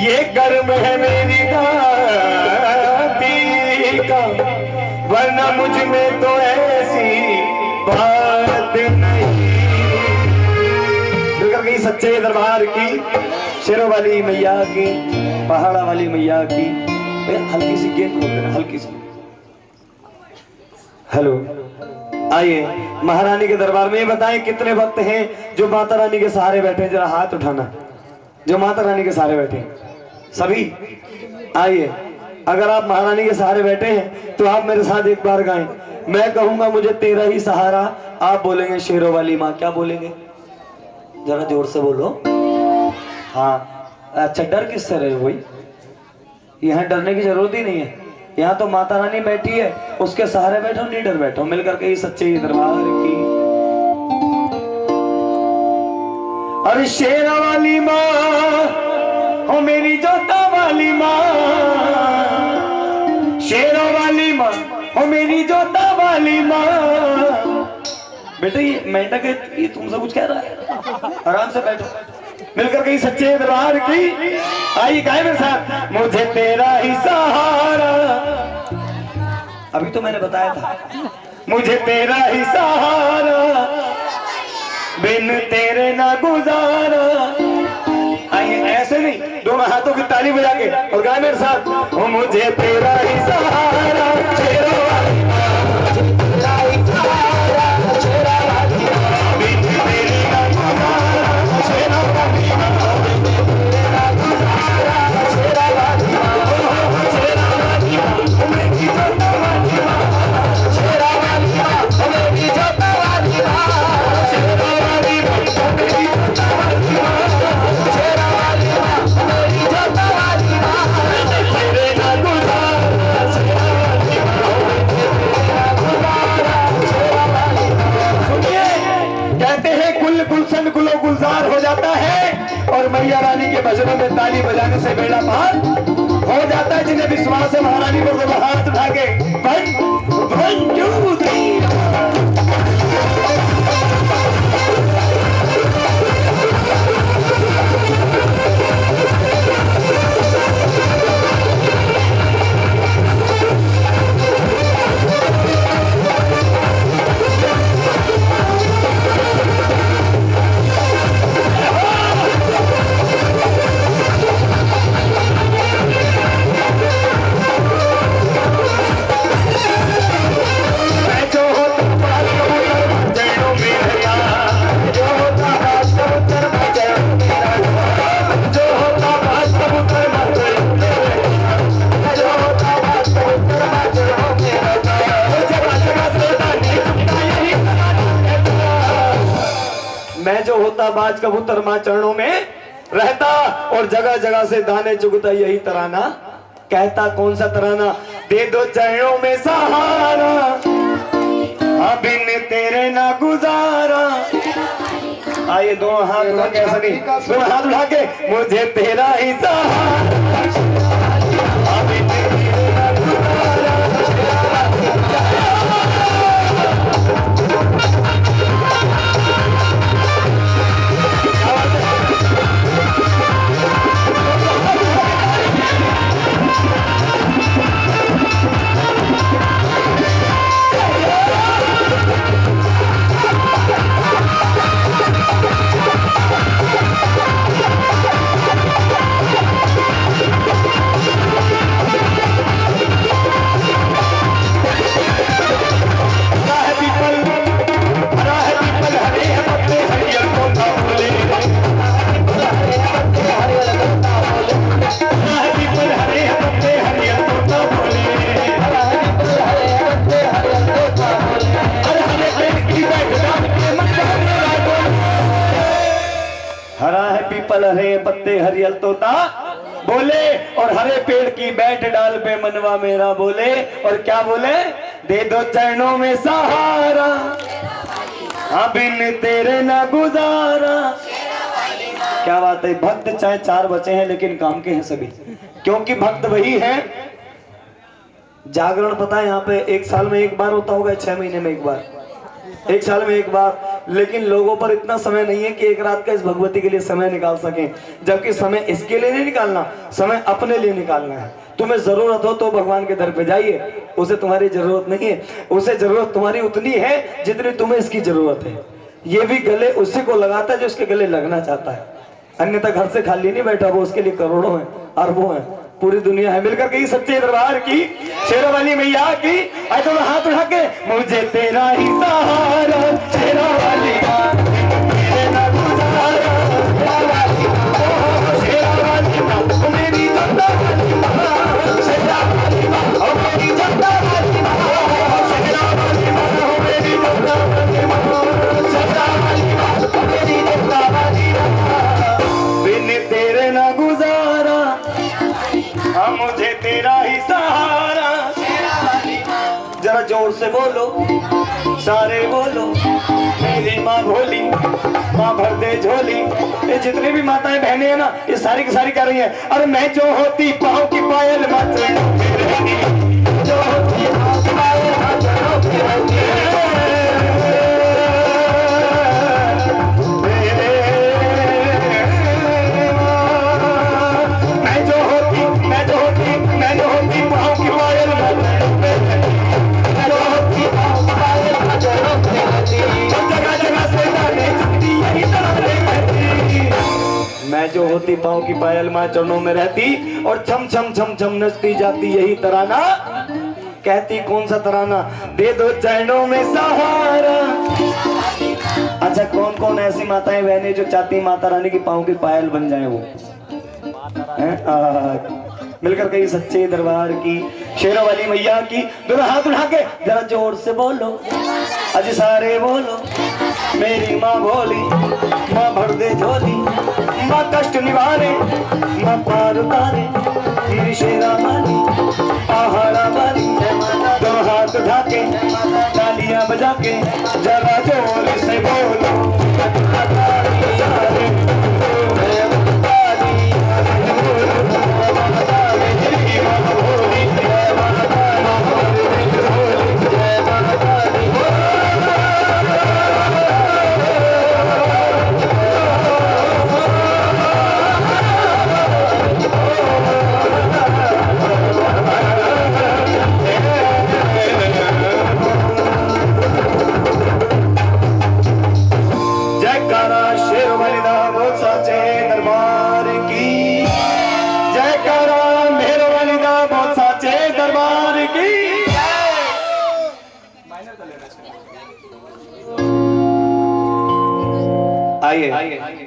ये कर्म है मेरी दाती का, वरना मुझ में तो ऐसी बात नहीं। मिलकर गई सच्चे दरबार की, शेरों वाली मैया की, पहाड़ा वाली मैया की। हल्की सी गेंद खोल देना, हल्की सी। हेलो, आइए महारानी के दरबार में। ये बताएं कितने भक्त हैं जो माता रानी के सहारे बैठे हैं? जरा हाथ उठाना, जो माता रानी के सहारे बैठे हैं। सभी आइए। अगर आप महारानी के सहारे बैठे हैं तो आप मेरे साथ एक बार गाएं। मैं कहूंगा मुझे तेरा ही सहारा, आप बोलेंगे शेरों वाली माँ। क्या बोलेंगे? जरा जोर से बोलो। हाँ, अच्छा डर किससे रहे हो भाई? यहाँ डरने की जरूरत ही नहीं है। यहाँ तो माता रानी बैठी है, उसके सहारे बैठो, नहीं डर बैठो। मिलकर के सच्चे दरबार की। अरे शेरा वाली माँ हो मेरी जोता वाली माँ, शेरा वाली माँ हो मेरी जोता वाली माँ। बेटा ये मेंढक है, ये तुमसे कुछ कह रहा है? आराम से बैठो। मिलकर के सच्चे दरबार की। आइए गाए मेरे साथ। मुझे तेरा ही सहारा, अभी तो मैंने बताया था। मुझे तेरा ही सहारा, बिन तेरे ना गुजारा। आइए ऐसे नहीं, दोनों हाथों की ताली बजा के और गाए मेरे साथ। ओ मुझे तेरा ही सहारा, शेरों वाली तेरा ही सहारा, शेरों वाली बिन तेरे ना गुजारा, शेरों वाली तेरा गुजारा, शेरों वाली शेरों वाली मेरी जोता वाली शेरों वाली मेरी जोता वाली शेरों वाली मेरी जोता वाली शेरों वाली मेरी जोता वाली तेरे ना गुजारा शेरों वाली तेरा गुजारा शेरों वाली। सुनिए, कहते हैं कुल गुलशन गुलो गुलजार हो जाता है और मैया रानी के भजनों में ताली बजाने से बेड़ा पार हो जाता है। जिन्हें विश्वास है महारानी को तो हाथ उठा के 1 2 3 मैं जो होता बाज कबूतर मां चरणों में रहता और जगह जगह से दाने चुगता यही तराना कहता। कौन सा तराना? दे दो चरणों में सहारा, बिन तेरे ना गुजारा। आइए दोनों हाथ उठा के, ऐसा नहीं, दोनों हाथ उठा के। मुझे तेरा ही सहारा, बिन तेरे ना गुजारा। पीपल हरे पत्ते हरियल तोता बोले, और हरे पेड़ की बैठ डाल पे मनवा मेरा बोले। और क्या बोले? दे दो चरणों में सहारा, बिन तेरे ना गुजारा। क्या बात है। भक्त चाहे 4 बचे हैं लेकिन काम के हैं सभी, क्योंकि भक्त वही है। जागरण पता है यहाँ पे 1 साल में 1 बार होता होगा, 6 महीने में 1 बार, 1 साल में 1 बार। लेकिन लोगों पर इतना समय नहीं है कि एक रात का इस भगवती के लिए समय निकाल सकें। जबकि समय इसके लिए नहीं निकालना, समय अपने लिए निकालना है। तुम्हें जरूरत हो तो भगवान के दर पे जाइए, उसे तुम्हारी जरूरत नहीं है, उसे जरूरत तुम्हारी उतनी है जितनी तुम्हें इसकी जरूरत है। ये भी गले उसी को लगाता है जो उसके गले लगना चाहता है, अन्यथा घर से खाली नहीं बैठा, वो उसके लिए करोड़ों हैं, अरबों हैं, पूरी दुनिया है। मिलकर के सच्चे दरबार की, शेरों वाली मैया की, आए तो हाथ उठा के, मुझे तेरा ही सहारा, शेरों वाली तेरा गुजारा, शेरों वाली शेरों वाली मेरी जन्नत वाली शेरों वाली मेरी जन्नत वाली शेरों वाली मेरी जन्नत वाली शेरों वाली मेरी जन्नत वाली, बिन तेरे ना गुजारा, मुझे तेरा ही सहारा। जरा जोर से बोलो, सारे बोलो, मेरी माँ भोली, माँ भर दे झोली। ये जितनी भी माताएं बहनें हैं ना, ये सारी की सारी कर रही हैं, अरे मैं जो होती पाँव की पायल मत जो होती पाँव की पायल मैं जो होती पाँव की पायल माँ चरणों में रहती और छम छम छम छम नचती जाती यही तराना। कहती कौन सा तराना, दे दो चरणों में सहारा। अच्छा, कौन कौन ऐसी माताएं बहनें जो चाहती माता रानी की पाँव की पायल बन जाए वो मिलकर कहीं सच्चे दरबार की, शेरों वाली मैया की, दोनों हाथ उठा के जरा जोर से बोलो, अज सारे बोलो, मेरी माँ भोली, माँ भर दे झोली, माँ कष्ट निवारे, माँ पार उतारे, मेरी शेरा वाली, पहाड़ा वाली, दो हाथ उठा के, तालियां बजा के, जरा जोर से बोलो,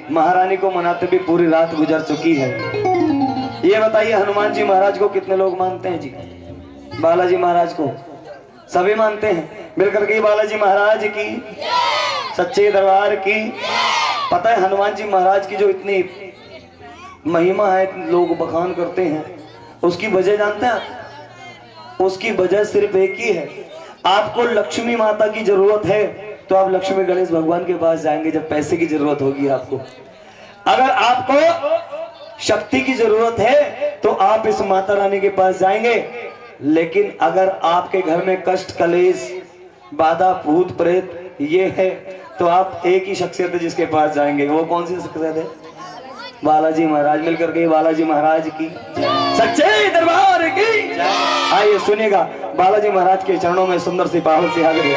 महारानी को मनाते भी पूरी रात गुजर चुकी है। ये बताइए हनुमान जी महाराज को कितने लोग मानते हैं जी? बालाजी महाराज को सभी मानते हैं। मिलकर के बालाजी महाराज की, सच्चे दरबार की। पता है हनुमान जी महाराज की जो इतनी महिमा है, लोग बखान करते हैं, उसकी वजह जानते हैं? उसकी वजह सिर्फ एक ही है, आपको लक्ष्मी माता की जरूरत है तो आप लक्ष्मी गणेश भगवान के पास जाएंगे जब पैसे की जरूरत होगी आपको। अगर आपको शक्ति की जरूरत है तो आप इस माता रानी के पास जाएंगे। लेकिन अगर आपके घर में कष्ट, कलेश, बाधा, भूत प्रेत ये है तो आप एक ही शख्सियत है जिसके पास जाएंगे। वो कौन सी शख्सियत है? बालाजी महाराज। मिलकर के बालाजी महाराज की, सच्चे दरबार की। आइए सुनिएगा बालाजी महाराज के चरणों में सुंदर सी पावन सी हाजिरी।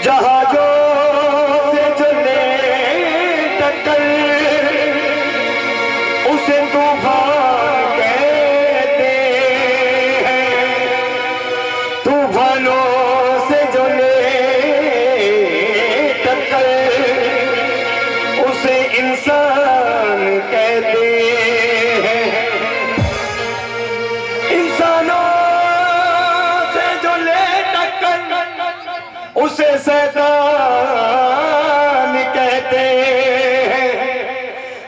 जहाजों से चले टक्कर उसे तूफान कहते हैं, तूफानों से जो ले टक्कर उसे इंसान कहते हैं, इंसानों से जो ले टक्कर उसे शैतान कहते हैं,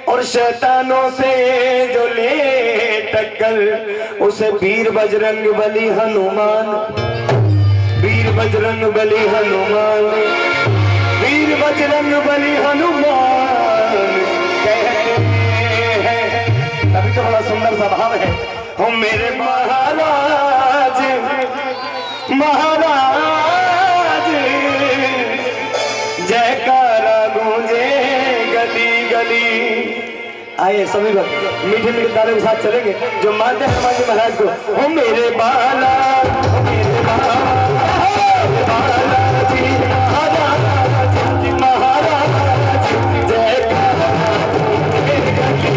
और शैतानों से जो ले टक्कर उसे वीर बजरंग बली हनुमान, वीर बजरंग बली हनुमान, वीर वीर बजरंग बली हनुमान कहते हैं। तभी तो बड़ा सुंदर सा भाव है। हो मेरे महाराज महाराज जयकारा गूंजे गली गली। आइए सभी लोग मीठे मीठे तारों के साथ चलेंगे जो मानते हैं हनुमान जी महाराज को। हो मेरे बाला मेरे बाला जी महाराज जयकारा गूंजे गली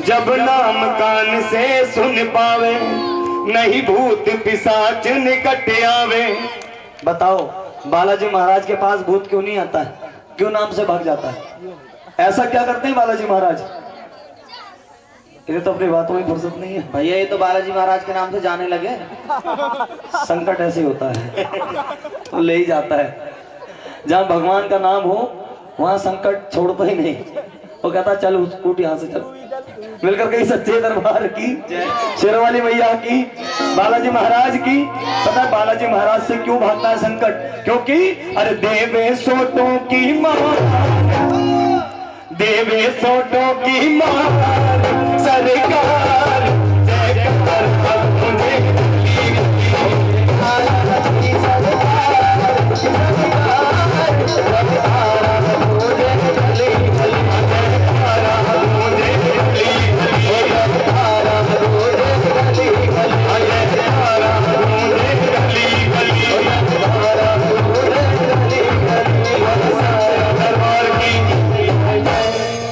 जब नाम कान से सुन पावे नहीं भूत पिशाच निकट आवे। बताओ बालाजी महाराज के पास भूत क्यों नहीं आता है, क्यों नाम से भाग जाता है? ऐसा क्या करते हैं बालाजी महाराज? ये तो अपनी बातों में फुर्सत नहीं है भैया, ये तो बालाजी महाराज के नाम से जाने लगे। संकट ऐसे होता है तो ले ही जाता है। जहाँ भगवान का नाम हो वहाँ संकट छोड़ता ही नहीं, वो कहता चल उठ यहाँ से चल। मिलकर गई सच्चे दरबार की, शेरवाली मैया की, बालाजी महाराज की। पता है बालाजी महाराज से क्यों भागता है संकट? क्योंकि अरे देवे सोटों की मार, देवे सोटों की मार सरकार जयकार मुझे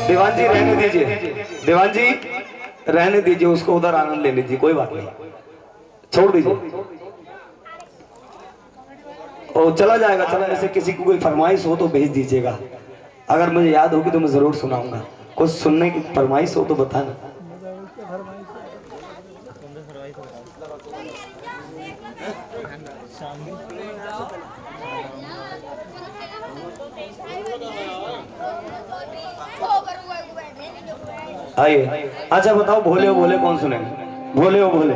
दीवान जी रहने दीजिए, दीवान जी रहने दीजिए, उसको उधर आनंद ले लीजिए, कोई बात नहीं, छोड़ दीजिए। और चला जाएगा, चला। ऐसे किसी को कोई फरमाइश हो तो भेज दीजिएगा, अगर मुझे याद होगी तो मैं जरूर सुनाऊंगा। कुछ सुनने की फरमाइश हो तो बताना। आइए, अच्छा बताओ भोले हो भोले कौन सुनेंगे? भोले हो भोले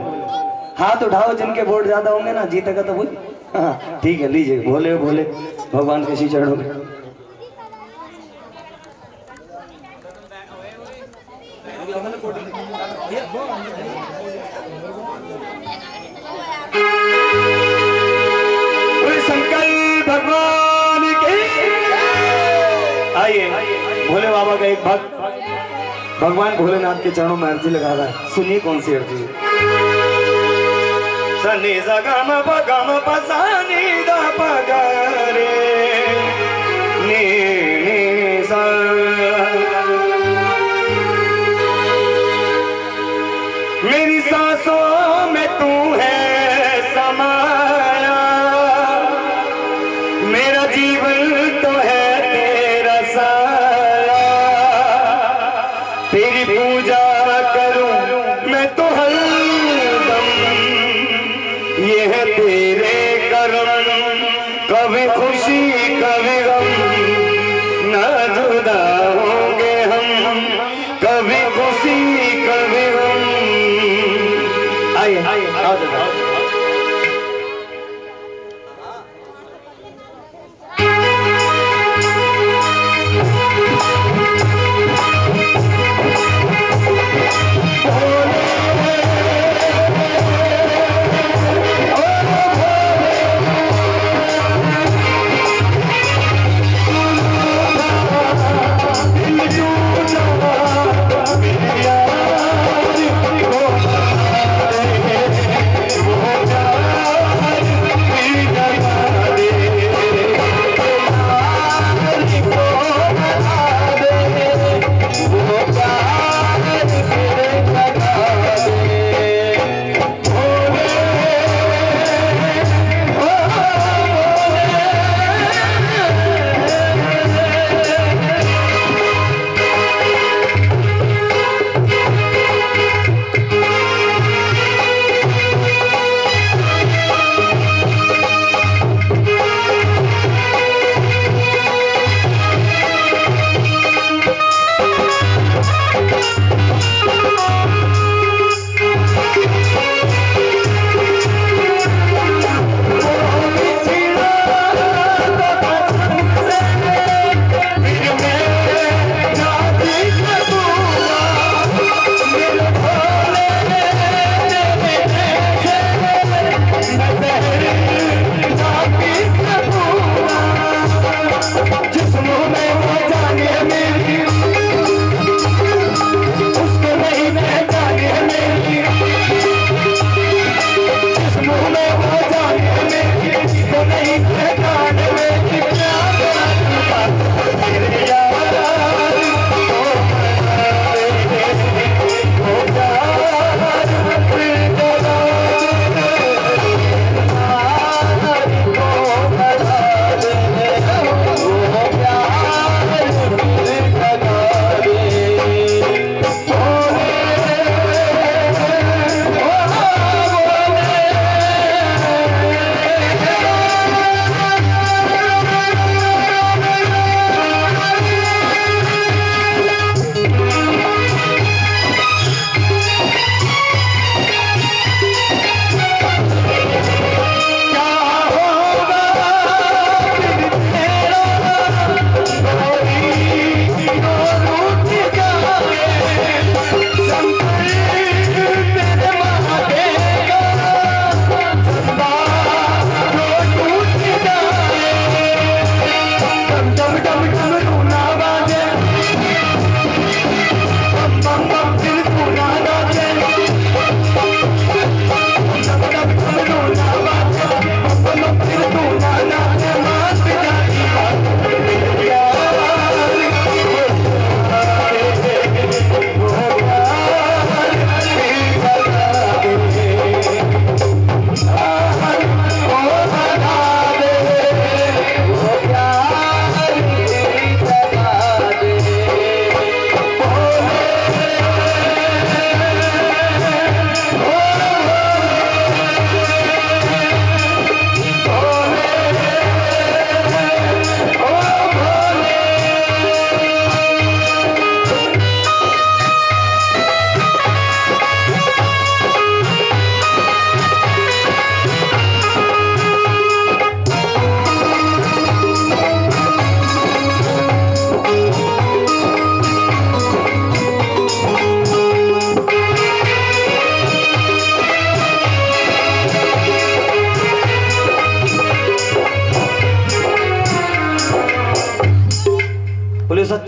हाथ उठाओ, जिनके वोट ज्यादा होंगे ना जीतेगा तो वही। हाँ ठीक है, लीजिए भोले हो भोले भगवान के श्री चरणों में। शंकर भगवान की। आइए, भोले बाबा का एक भक्त भगवान भोलेनाथ के चरणों में अर्जी लगा रहा है, सुनिए कौन सी अर्जी। सनी सगम पगम पसानी द पगरे नी नी सा। मेरी सांसों में तू है समाया, मेरा जीवन तो है तेरा साया। तेरी पूजा करूं मैं तो हरदम, ये है तेरे करम। कभी खुशी कभी गम, न जुदा होंगे हम, कभी खुशी कभी गम। आइए आओ जरा।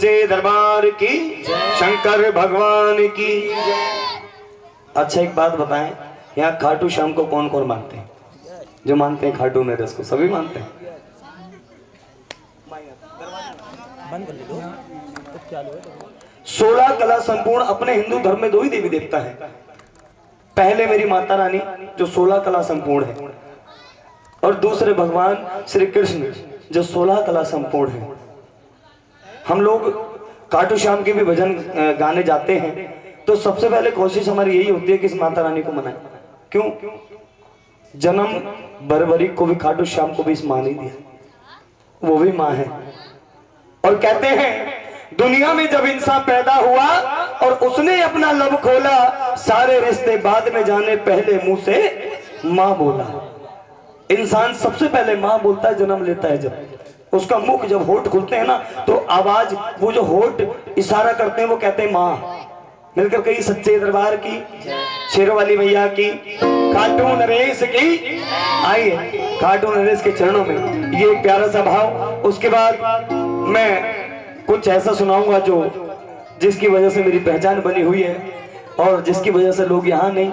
सच्चे दरबार की, शंकर भगवान की। अच्छा एक बात बताएं, यहाँ खाटू श्याम को कौन कौन मानते हैं? जो मानते हैं खाटू नरेश को, सभी मानते हैं? 16 कला संपूर्ण अपने हिंदू धर्म में 2 ही देवी देवता है। पहले मेरी माता रानी जो 16 कला संपूर्ण है, और दूसरे भगवान श्री कृष्ण जो 16 कला संपूर्ण है। हम लोग खाटू श्याम के भी भजन गाने जाते हैं तो सबसे पहले कोशिश हमारी यही होती है कि इस माता रानी को मनाएं। क्यों? जन्म बरबरी को भी खाटू श्याम को भी इस मां ने दिया, वो भी मां है। और कहते हैं दुनिया में जब इंसान पैदा हुआ और उसने अपना लब खोला, सारे रिश्ते बाद में जाने, पहले मुंह से मां बोला। इंसान सबसे पहले मां बोलता है जन्म लेता है जब। उसका मुख जब होठ खुलते हैं ना तो आवाज, वो जो होठ इशारा करते हैं वो कहते हैं मां। मिलकर कही सच्चे दरबार की, शेरों वाली मैया की, खाटू नरेश की। आइए खाटू नरेश के चरणों में ये एक प्यारा सा भाव। उसके बाद मैं कुछ ऐसा सुनाऊंगा जो जिसकी वजह से मेरी पहचान बनी हुई है और जिसकी वजह से लोग यहाँ नहीं,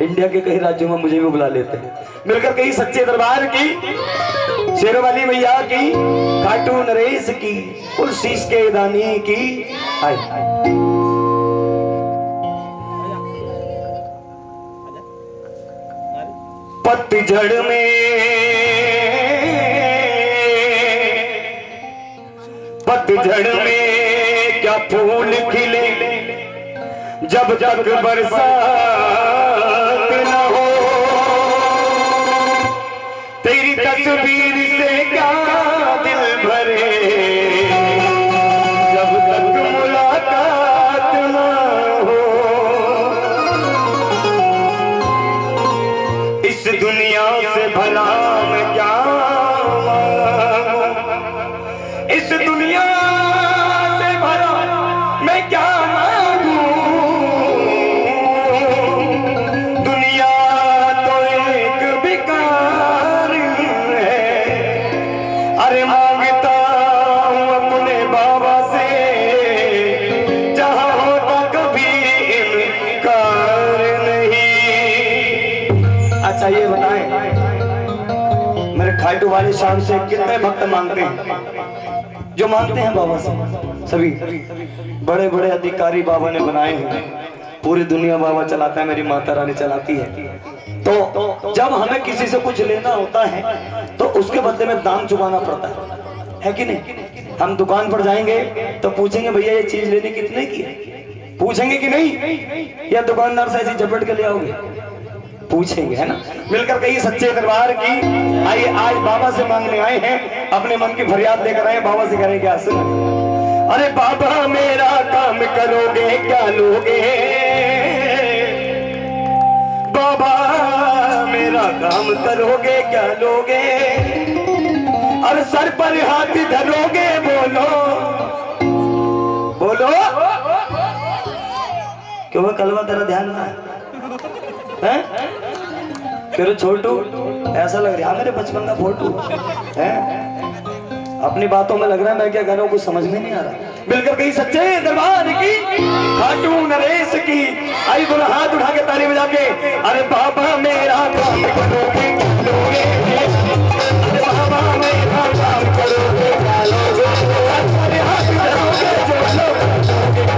इंडिया के कई राज्यों में मुझे भी बुला लेते हैं। मिलकर कही सच्चे दरबार की, शेरों वाली मैया की, खाटू नरेश की, और शीश के दानी की। आए पतझड़ में, पतझड़ में क्या फूल खिले, जब तक बरसात न हो। तेरी तस्वीर से क्या दिल भरे, जब तक मुलाकात न हो। इस दुनिया से भला मैं क्या मांगू, इस दुनिया से भला मैं क्या मांगू। दुनिया तो एक बेकार है, अरे मांगता हूँ अपने बाबा से, जहाँ होता कभी इनकार नहीं। अच्छा ये बताएं मेरे खाटू वाले शाम से कितने भक्त मांगते हैं? जो मांगते हैं बाबा से सभी बड़े बड़े अधिकारी बाबा ने बनाए हैं। पूरी दुनिया बाबा चलाता है, मेरी माता रानी चलाती है। तो जब हमें किसी से कुछ लेना होता है तो उसके बदले में दाम चुकाना पड़ता है कि नहीं? हम दुकान पर जाएंगे तो पूछेंगे भैया ये चीज लेनी कितने की है, पूछेंगे कि नहीं? या दुकानदार से ऐसी झपट के ले आओगे? पूछेंगे, है ना? मिलकर कहिए सच्चे दरबार की। आइए आज बाबा से मांगने आए हैं, अपने मन की फरियाद लेकर आए, बाबा से करें क्या? सुन, अरे बाबा मेरा काम करोगे क्या लोगे, बाबा मेरा काम करोगे क्या लोगे, अरे सर पर हाथ धरोगे, बोलो बोलो। क्यों कलवा तेरा ध्यान ना है? तेरे छोटू ऐसा लग रहा है मेरे बचपन का फोटो है। अपनी बातों में लग रहा है मैं क्या कर रहा हूँ, कुछ समझ में नहीं आ रहा। मिलकर कहीं सच्चे दरबार की, खाटू नरेश की। आई दोनों हाथ उठा के ताली बजा के, अरे बाबा मेरा काम करोगे लोगे, अरे बाबा मेरा काम करोगे क्या लोगे, अरे हाथ धरोगे जो लोगे,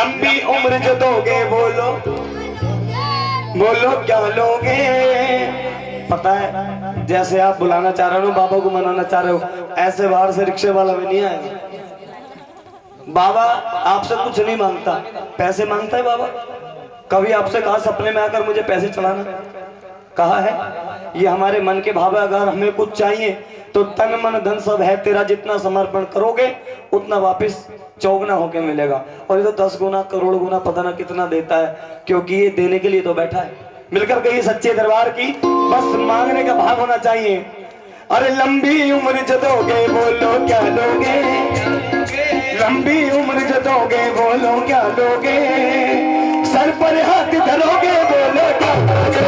लंबी उम्र जो दोगे बोलो, बोलो क्या लोगे। पता है जैसे आप बुलाना चाह रहे हो, बाबा को मनाना चाह रहे हो, ऐसे बाहर से रिक्शे वाला भी नहीं आएगा। बाबा आपसे कुछ नहीं मांगता, पैसे मांगता है बाबा। कभी आपसे कहा सपने में आकर मुझे पैसे चढ़ाना? कहा है? ये हमारे मन के भाव है। अगर हमें कुछ चाहिए तो तन मन धन सब है तेरा, जितना समर्पण करोगे उतना वापस चौगुना होके मिलेगा। और ये तो 10 गुना करोड़ गुना पता ना कितना देता है, क्योंकि ये देने के लिए तो बैठा है। मिलकर कहिए सच्चे दरबार की, बस मांगने का भाव होना चाहिए। अरे लंबी उम्र जो दोगे बोलो क्या लोगे, लंबी उम्र जो दोगे बोलो क्या लोगे, सर पर हाथ धरोगे बोलो क्या लोगे।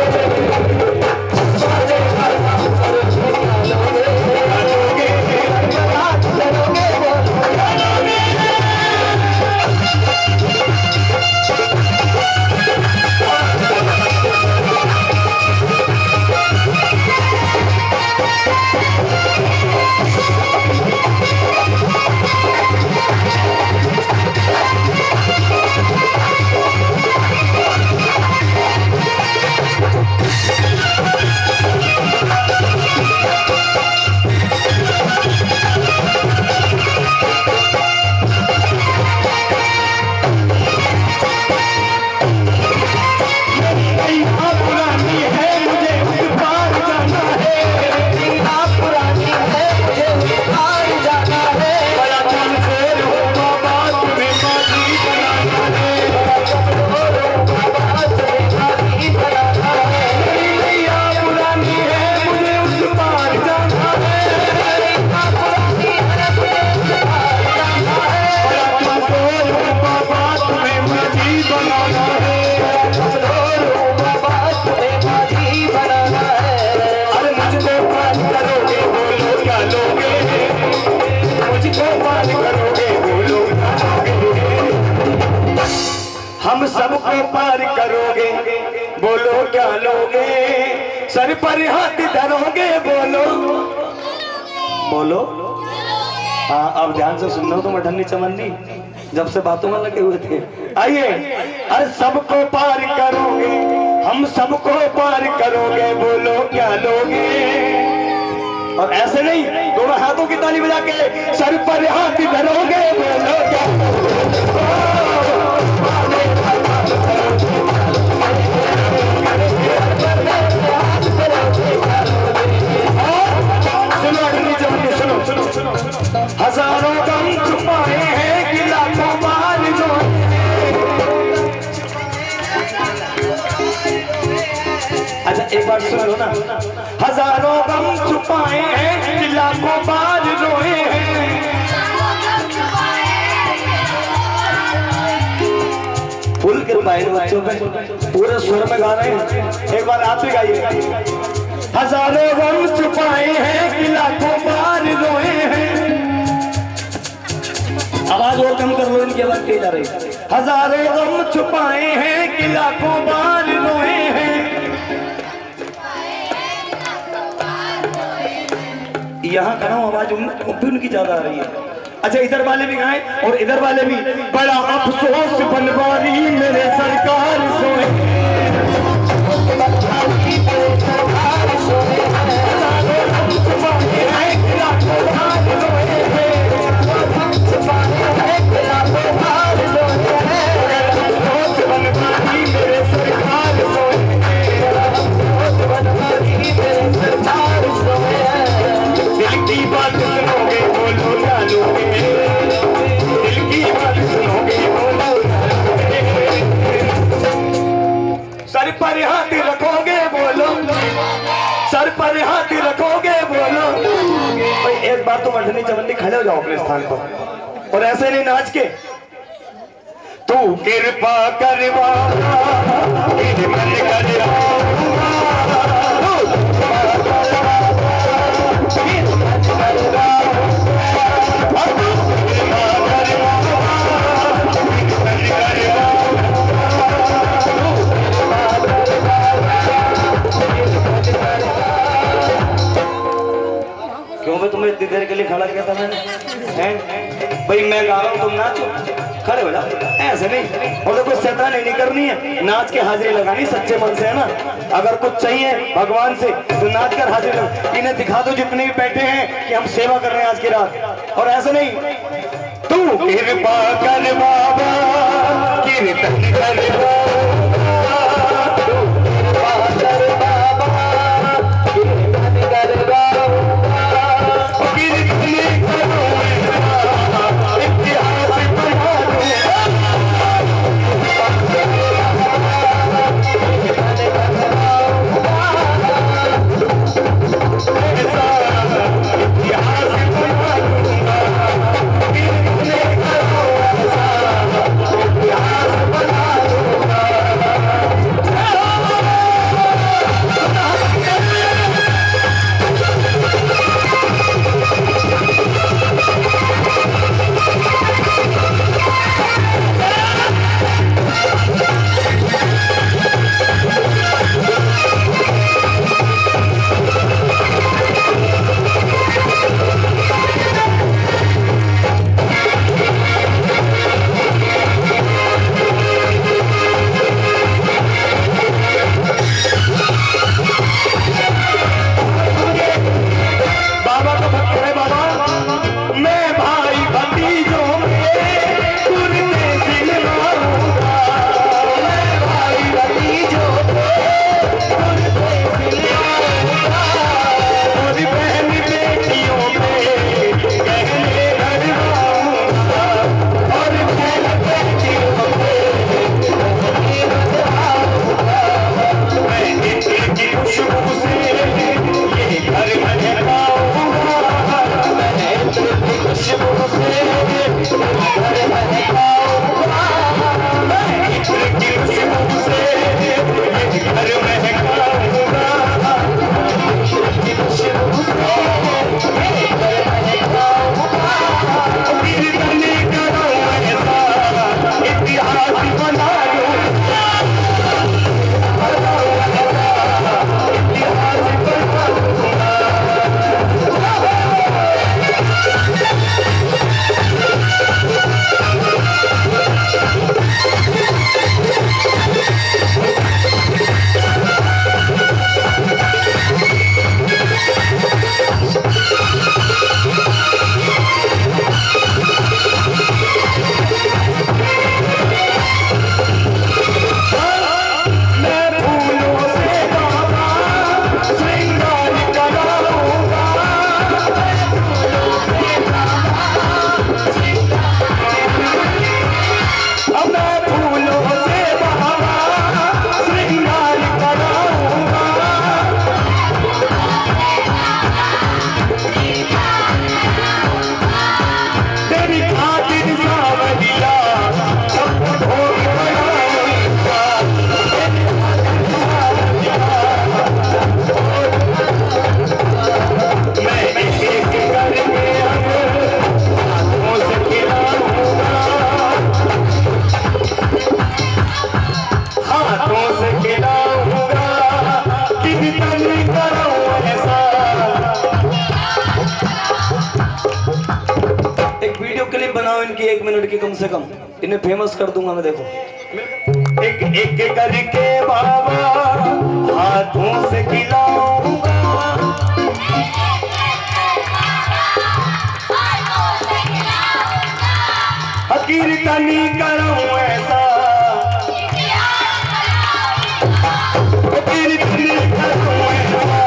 हम सबको पार करोगे बोलो क्या लोगे, सर पर हाथ धरोगे बोलो, बोलो। हाँ अब ध्यान से सुन लो तुम अठन्नी चमन्नी, जब से बातों में लगे हुए थे। आइए, अरे सबको पार करोगे, हम सबको पार करोगे बोलो क्या लोगे। और ऐसे नहीं, दोनों हाथों की ताली बजा के सर पर हाथ धरोगे बोलो क्या लोगे। हजारों गम छुपाए हैं कि लाखों बार जो, अच्छा एक बार सुन लो ना। हजारों गम छुपाए हैं कि लाखों बार रोए हैं, फुल के पाए बच्चों पे पूरे स्वर में गा रहे हैं। एक बार आप भी गाइए। हजारों गम छुपाए हैं कि लाखों बार रोए हैं, आवाज और कम कर लो, इनकी आवाज तेज आ रही है। हजारों गम छुपाए हैं कि लाखों बार रोए हैं। यहाँ का ना आवाज उनकी ज्यादा आ रही है। अच्छा इधर वाले भी गाएं और इधर वाले भी। बड़ा अफसोस बनवारी मेरे सरकार सोए, सर पर हाथ रखोगे बोलो, सर पर हाथ रखोगे बोलो। भाई एक बार तो अठन्नी चवन्नी खड़े हो जाओ अपने स्थान पर, और ऐसे नहीं नाच के। तू कृपा करवा मन करवा, क्यों मैं तुम्हें इतनी देर के लिए खड़ा किया था मैंने? भाई मैं गा रहा हूँ तुम नाचो। खड़े हो जाओ, ऐसे नहीं। और देखो शैतानी नहीं करनी है, नाच के हाजिरी लगानी सच्चे मन से, है ना। अगर कुछ चाहिए भगवान से तो नाच कर हाजिरी लगा। इन्हें दिखा दो जितने भी बैठे हैं कि हम सेवा कर रहे हैं आज की रात। और ऐसे नहीं, तू कृपा कर बाबा, कीर्तन कर इनकी 1 मिनट की कम से कम, इन्हें फेमस कर दूंगा मैं। देखो एक एक करके बाबा हाथों से खिलाऊंगा, कीर्तनी करूं ऐसा, कीर्तनी करूं ऐसा,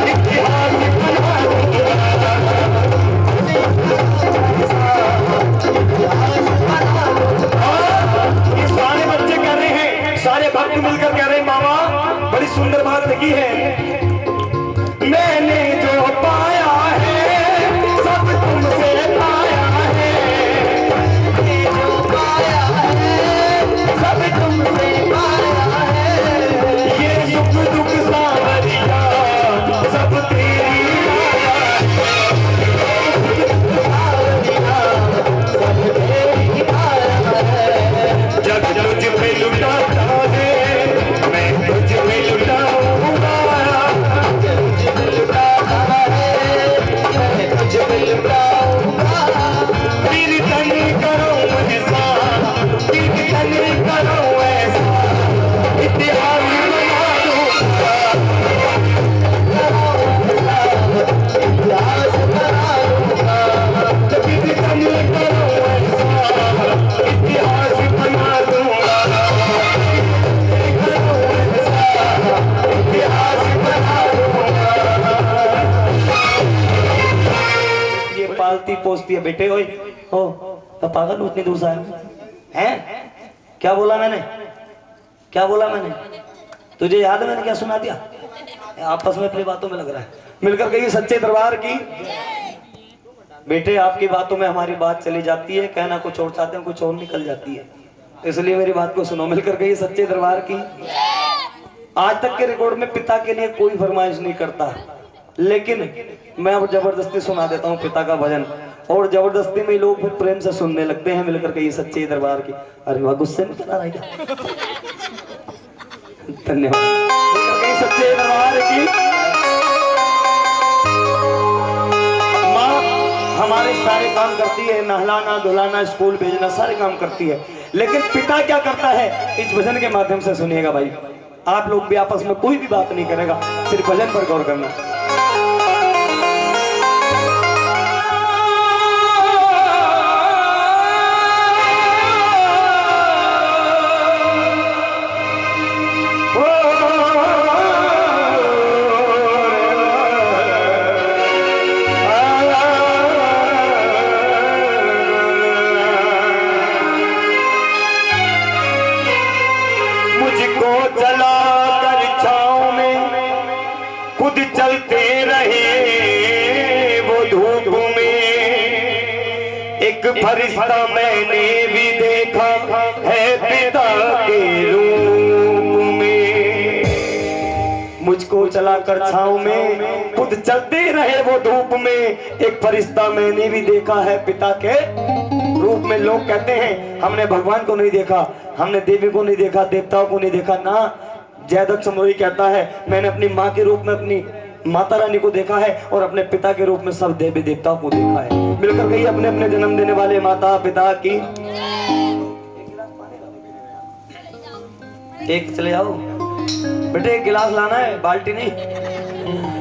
इतिहास बना दूंगा। ये सारे बच्चे कह रहे हैं, सारे भक्त मिलकर कह रहे हैं बाबा बड़ी सुंदर बात लगी है, मैंने जो पाया है सब तुमसे पाया है, जो पाया है सब तुमसे पाया है, ये सुख दुख सावरिया सब तेरी जग तुझ पे लुटाता है, मैं तुझ पे लुटाऊंगा, जग तुझ पे लुटाता है, कोसती है। बेटे ओए हो तो पागल उतनी दूर से आया हैं? क्या बोला मैंने, क्या बोला मैंने? तुझे याद है मैंने क्या सुना दिया? आपस में अपनी बातों में लग रहा है। मिलकर कहिए सच्चे दरबार की। बेटे आपकी बातों में हमारी बात चली जाती है, कहना कुछ और चाहते हैं कुछ और निकल जाती है, इसलिए मेरी बात को सुनो। मिलकर कहिए सच्चे दरबार की। आज तक के रिकॉर्ड में पिता के लिए कोई फरमाइश नहीं करता, लेकिन मैं अब जबरदस्ती सुना देता हूँ पिता का भजन, और जबरदस्ती में लोग फिर प्रेम से सुनने लगते हैं। मिलकर कहिए सच्चे दरबार की। अरे वाह, गुस्से में चला रहा है। धन्यवाद। मिलकर कहिए सच्चे दरबार की। माँ हमारे सारे काम करती है, नहलाना धुलाना स्कूल भेजना सारे काम करती है, लेकिन पिता क्या करता है इस भजन के माध्यम से सुनिएगा भाई। आप लोग भी आपस में कोई भी बात नहीं करेगा, सिर्फ भजन पर गौर करना। चलते रहे वो धूप में, एक फरिश्ता मैंने भी देखा है पिता के रूप में। मुझको चलाकर छाँव में खुद चलते रहे वो धूप में, एक फरिश्ता मैंने भी देखा है पिता के रूप में। लोग कहते हैं हमने भगवान को नहीं देखा, हमने देवी को नहीं देखा, देवताओं को नहीं देखा ना। जयदत्त समोरी कहता है मैंने अपनी माँ के रूप में अपनी माता रानी को देखा है, और अपने पिता के रूप में सब देवी देवताओं को देखा है। मिलकर कहिए अपने अपने जन्म देने वाले माता पिता की। एक चले जाओ बेटे, एक गिलास लाना है, बाल्टी नहीं।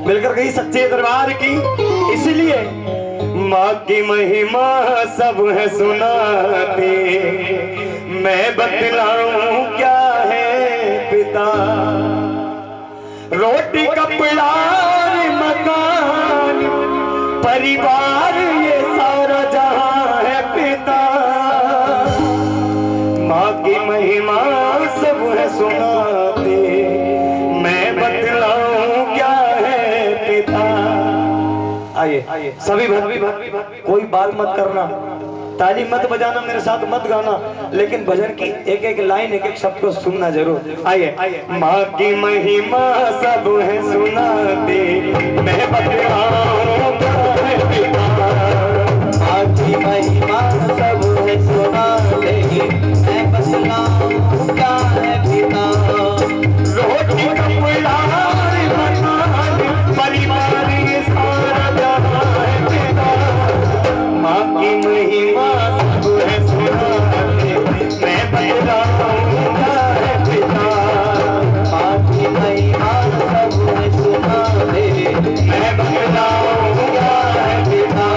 मिलकर कहिए सच्चे दरबार की। इसलिए माँ की महिमा सब है सुनाते, मैं बतलाऊं क्या है पिता। रोटी कपड़ा मकान परिवार ये सारा जहां है पिता। माँ की महिमा सब है सुनाते, मैं बतलाऊं क्या है पिता। आइए सभी कोई बात मत करना, ताली मत बजाना, मेरे साथ मत गाना, लेकिन भजन की एक एक लाइन एक एक शब्द को सुनना जरूर। आइए। माँ की महिमा सब है सुनाते, मैं बतलाऊं क्या है पिता। माँ की महिमा सब है सुनाते, मैं बतलाऊं क्या है पिता। रोटी कपड़ा मकान परिवार ये सारा जहां है पिता। माँ की महिमा सब है सुनाते, मैं बतलाऊं क्या है पिता। माँ की महिमा सब है सुनाते, मैं बतलाऊं क्या है पिता।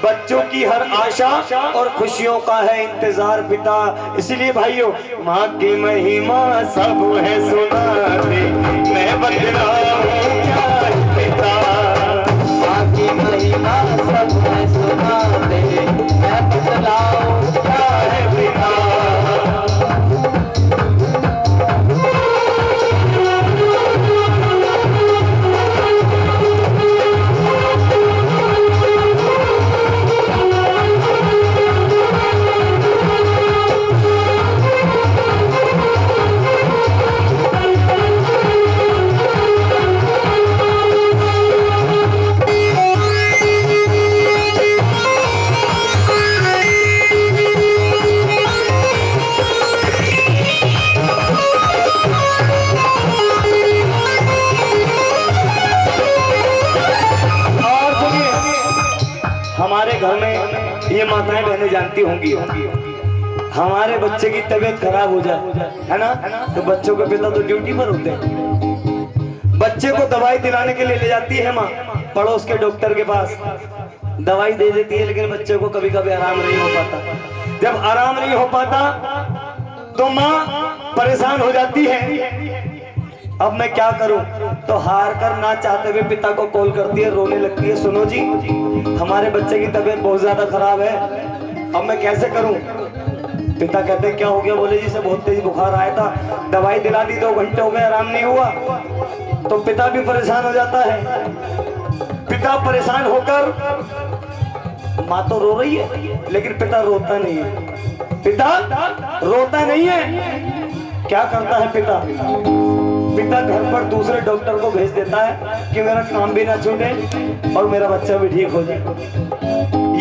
बच्चों की हर आशा और खुशियों का है इंतजार पिता। इसलिए भाइयों माँ की महिमा सब है सुनाते, मैं बतलाऊं क्या है पिता। माँ की महिमा सब है सुनाते, मैं बतलाऊं क्या है पिता। ये माताएं बहनें जानती होंगी, हमारे बच्चे की तबीयत खराब हो जाए, है ना, तो बच्चों के पिता तो ड्यूटी पर होते हैं। बच्चे को दवाई दिलाने के लिए ले जाती है माँ पड़ोस के डॉक्टर के पास, दवाई दे देती है, लेकिन बच्चे को कभी कभी आराम नहीं हो पाता। जब आराम नहीं हो पाता तो माँ परेशान हो जाती है, अब मैं क्या करूं, तो हार कर ना चाहते हुए पिता को कॉल करती है, रोने लगती है, सुनो जी हमारे बच्चे की तबीयत बहुत ज्यादा खराब है, अब मैं कैसे करूं। पिता कहते हैं क्या हो गया, बोले जी से बहुत तेज बुखार आया था, दवाई दिला दी, 2 घंटे हो गए आराम नहीं हुआ। तो पिता भी परेशान हो जाता है। पिता परेशान होकर, माँ तो रो रही है लेकिन पिता रोता नहीं है, पिता रोता नहीं है। क्या करता है पिता, पिता घर पर दूसरे डॉक्टर को भेज देता है कि मेरा काम भी ना छूटे और मेरा बच्चा भी ठीक हो जाए।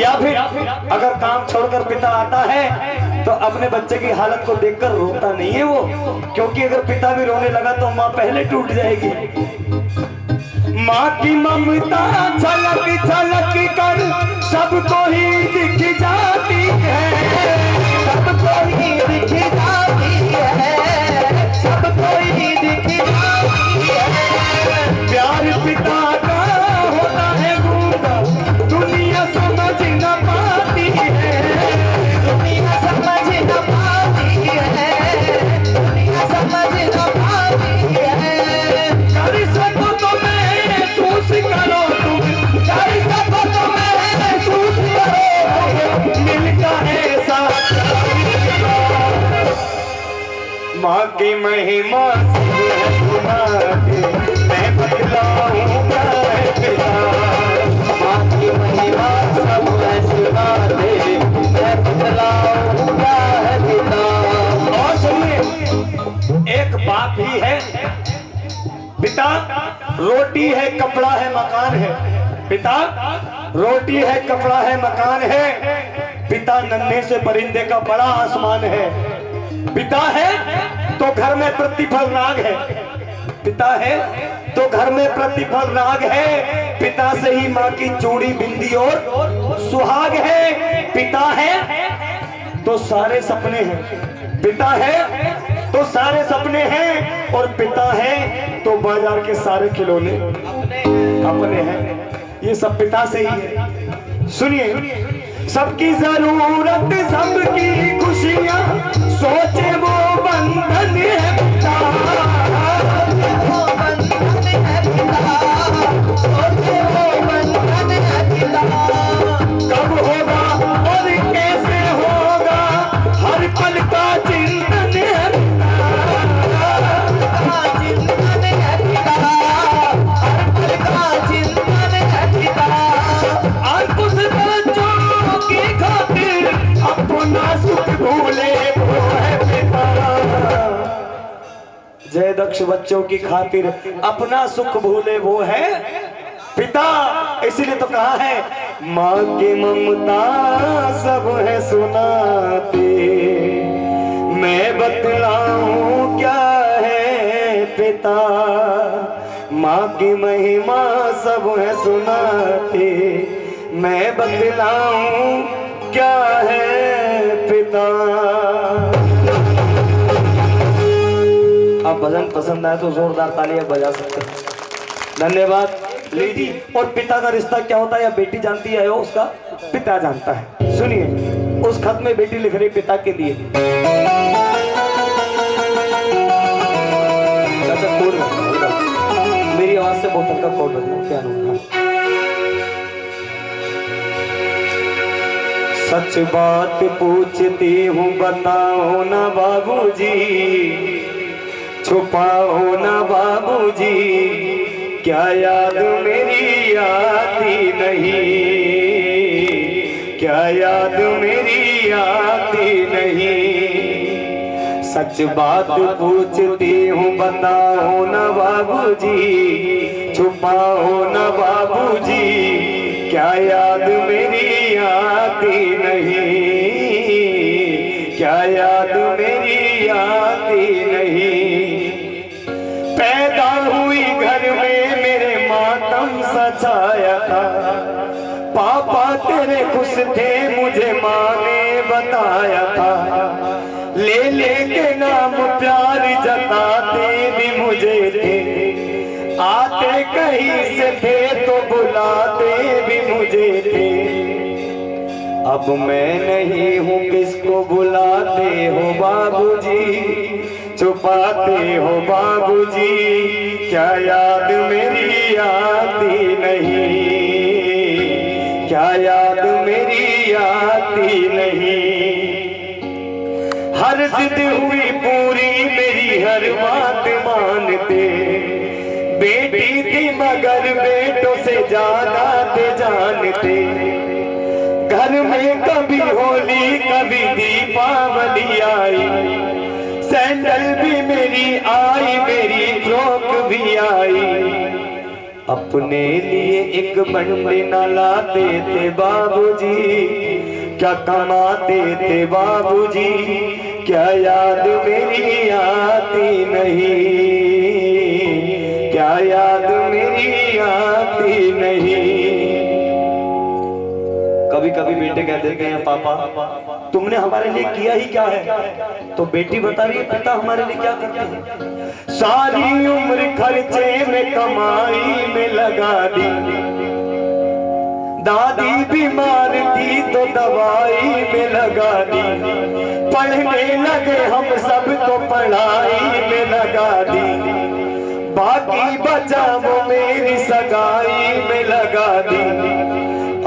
या फिर अगर काम छोड़कर पिता आता है तो अपने बच्चे की हालत को देखकर रोता नहीं है वो, क्योंकि अगर पिता भी रोने लगा तो माँ पहले टूट जाएगी। माँ की ममता झलक झलक कर सबको ही दिख जाती है, सबको ही दिख जाती है, सबको ही दिख जाती है। प्यार पिता का होता है गूंगा, दुनिया समझ न पाती है, दुनिया समझ न पाती है, दुनिया समझ न पाती है। कर सको तो महसूस करो तुम, कर सको तो महसूस करो, मिलता है साथ। माँ की महिमा सुनाते मैं बतलाऊं क्या है पिता, माँ की महिमा सब मैं सुनाते मैं बतलाऊं क्या है पिता। और सुनिए, एक बात ही है, पिता रोटी है कपड़ा है मकान है, पिता रोटी है कपड़ा है मकान है, पिता नन्हे से परिंदे का बड़ा आसमान है, पिता है तो घर में प्रतिफल राग है, पिता है तो घर में प्रतिफल राग है, पिता से ही माँ की चूड़ी बिंदी और सुहाग है। पिता है तो सारे सपने हैं, पिता है तो सारे सपने हैं, और पिता है तो बाजार के सारे खिलौने अपने हैं, ये सब पिता से ही है। सुनिए, सबकी जरूरत सबकी खुशियां सोचे वो बंधन है पिता, वो बंधन है पिता, सोचे वो बंधन है पिता। कब होगा और कैसे होगा हर पल का चिंतन है पिता, चिंतन है पिता, हर पल का चिंतन है पिता। अंकुश बच्चों की खातिर अपना सुख भूले वो है पिता, जय दक्ष बच्चों की खातिर अपना सुख भूले वो है पिता। इसीलिए तो कहा है माँ की ममता सब है सुनाते मैं बतलाऊं क्या है पिता, माँ की महिमा सब है सुनाते मैं बतलाऊं क्या है पिता। आप भजन पसंद आए तो जोरदार तालियां बजा सकते हैं, धन्यवाद। लीजिए, और पिता का रिश्ता क्या होता है या बेटी जानती है, उसका पिता जानता है। सुनिए, उस खत में बेटी लिख रही पिता के लिए, चाचा कोड मेरी आवाज से बोतल का कोड रखना, पियानो। सच बात पूछती हूँ बताओ ना बाबूजी, छुपाओ ना बाबूजी, क्या याद मेरी आती नहीं, क्या याद मेरी आती नहीं। सच बात पूछती हूँ बताओ ना बाबूजी, छुपाओ ना बाबूजी, क्या याद मेरी आती नहीं, क्या याद मेरी आती नहीं। पैदा हुई घर में मेरे मातम सजाया था, पापा तेरे खुश थे मुझे माँ ने बताया था, ले लेके नाम प्यार जताते भी मुझे थे, आते कहीं से थे तो बुलाते भी मुझे थे। अब मैं नहीं हूँ किसको बुलाते हो बाबूजी, छुपाते हो बाबूजी, क्या याद मेरी आती नहीं, क्या याद मेरी आती नहीं। हर जिद हुई पूरी मेरी हर बात मानते, बेटी थी मगर बेटों से ज्यादा थे जानते। घर में कभी होली कभी दीपावली आई, सैंडल भी मेरी आई मेरी फ्रॉक भी आई। अपने लिए एक बंडे न लाते थे बाबूजी, क्या कमाते थे बाबूजी, क्या याद मेरी आती नहीं, क्या याद मेरी आती नहीं। कभी कभी बेटे कह देते हैं पापा तुमने हमारे लिए किया ही क्या है, तो बेटी बता रही है पिता हमारे लिए क्या करते हैं। सारी उम्र खर्चे में कमाई में लगा दी, दादी बीमार थी तो दवाई में लगा दी, पढ़ने लगे हम सब तो पढ़ाई में लगा दी, बाकी बचा वो मेरी सगाई में लगा दी।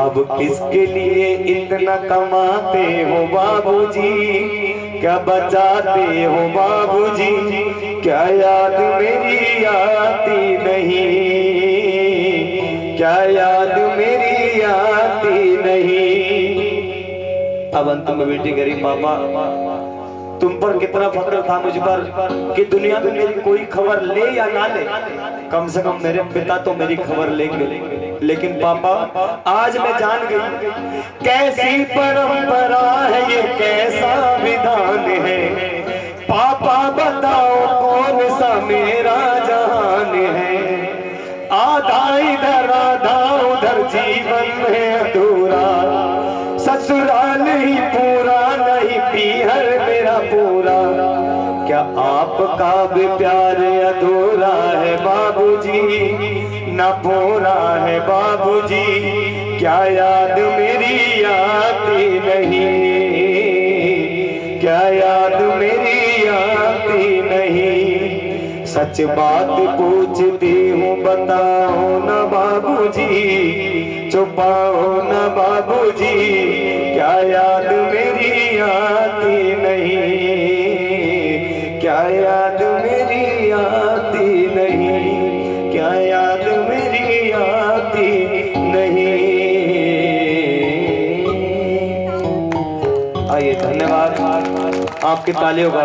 अब किसके लिए इतना कमाते हो बाबूजी, क्या बचाते हो बाबूजी, क्या याद मेरी आती नहीं, क्या याद मेरी आती नहीं। अब अंत में बेटी गरीब पापा तुम पर कितना फक्र था मुझ पर कि दुनिया में मेरी कोई खबर ले या ना ले, कम से कम मेरे पिता तो मेरी खबर लेंगे। लेकिन पापा आज मैं जान गई कैसी परंपरा है ये, कैसा विधान है। पापा बताओ कौन सा मेरा जहान है, आधा इधर आधा उधर जीवन है अधूरा, ससुराल ही पूरा नहीं पीहर मेरा पूरा। क्या आपका भी प्यार अधूरा है बाबूजी, ना पूरा है बाबूजी, क्या याद मेरी आती नहीं, क्या याद मेरी आती नहीं। सच बात पूछती हूँ बताओ न बाबूजी, छुपाओ न बाबूजी, क्या याद मेरी आती नहीं, क्या याद मेरी आती नहीं, क्या याद मेरी आती नहीं। आइए धन्यवाद आपकी तालियों का।